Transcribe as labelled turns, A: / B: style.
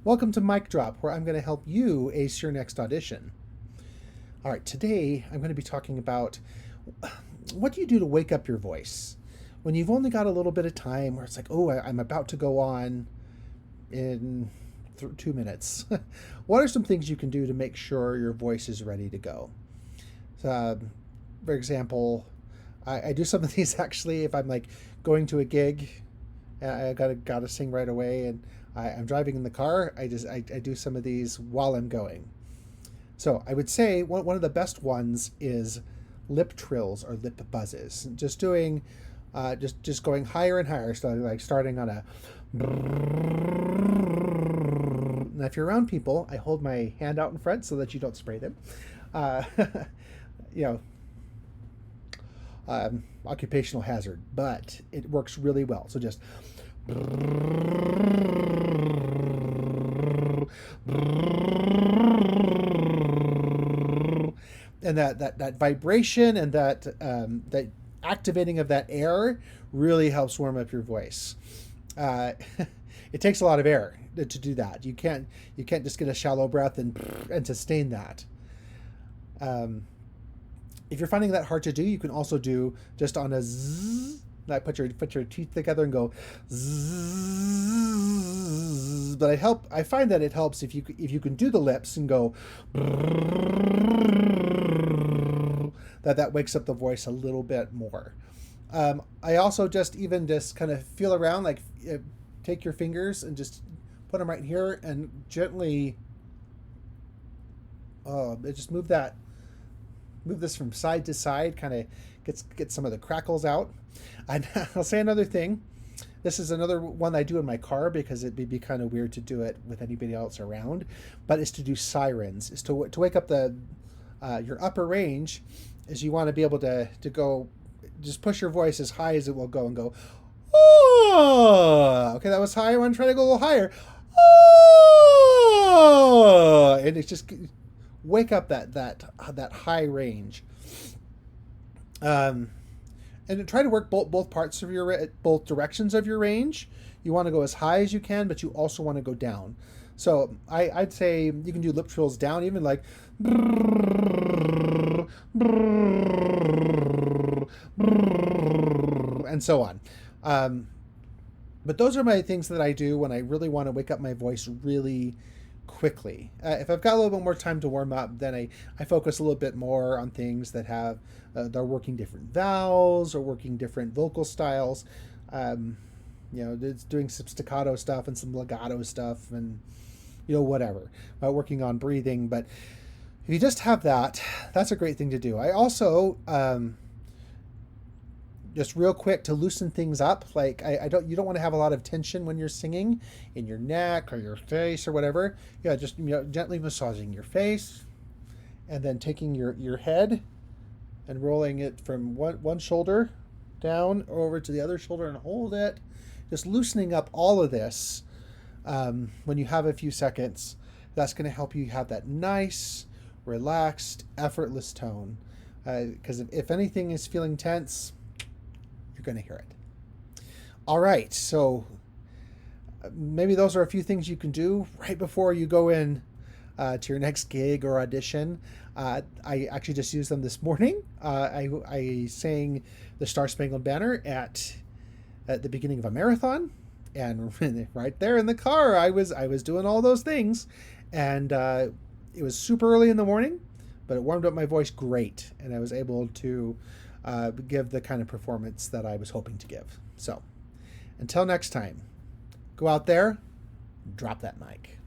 A: Welcome to Mic Drop, where I'm going to help you ace your next audition. All right, today I'm going to be talking about what do you do to wake up your voice when you've only got a little bit of time where it's like, oh, I'm about to go on in 2 minutes. What are some things you can do to make sure your voice is ready to go? Uh, for example, I do some of these actually if I'm like going to a gig and I gotta sing right away, and I'm driving in the car. I do some of these while I'm going. So I would say one of the best ones is lip trills or lip buzzes. Just doing, just going higher and higher. So like starting on a. Now, if you're around people, I hold my hand out in front so that you don't spray them. Uh, you know, occupational hazard, but it works really well. So just and that vibration and that activating of that air really helps warm up your voice. Uh, it takes a lot of air to do that. You can't just get a shallow breath and sustain that. Um, if you're finding that hard to do, you can also do just on a zzz. Like put your teeth together and go zzz. But I find that it helps if you can do the lips and go that wakes up the voice a little bit more. I also just kind of feel around, like take your fingers and just put them right here and gently just move this from side to side, kind of get some of the crackles out. And I'll say another thing. This is another one I do in my car because it'd be kind of weird to do it with anybody else around. But is to do sirens, is to wake up your upper range. Is you want to be able to go, just push your voice as high as it will go and go. Oh, okay, that was high. I want to try to go a little higher. Oh, and it's just wake up that high range. And try to work both parts of both directions of your range. You want to go as high as you can, but you also want to go down. So I'd say you can do lip trills down, even like and so on. But those are my things that I do when I really want to wake up my voice really quickly. If I've got a little bit more time to warm up, then I focus a little bit more on things that have they're working different vowels or working different vocal styles. It's doing some staccato stuff and some legato stuff, and whatever. Working on breathing. But if you just have that, that's a great thing to do. I also just real quick to loosen things up. Like you don't want to have a lot of tension when you're singing in your neck or your face or whatever. Yeah, just gently massaging your face, and then taking your head and rolling it from one shoulder down over to the other shoulder and hold it. Just loosening up all of this when you have a few seconds. That's going to help you have that nice, relaxed, effortless tone. Because if anything is feeling tense, you're going to hear it. All right, so maybe those are a few things you can do right before you go in to your next gig or audition. I actually just used them this morning. I sang the Star Spangled Banner at the beginning of a marathon, and right there in the car, I was doing all those things, and it was super early in the morning, but it warmed up my voice great, and I was able to give the kind of performance that I was hoping to give. So, until next time, go out there, drop that mic.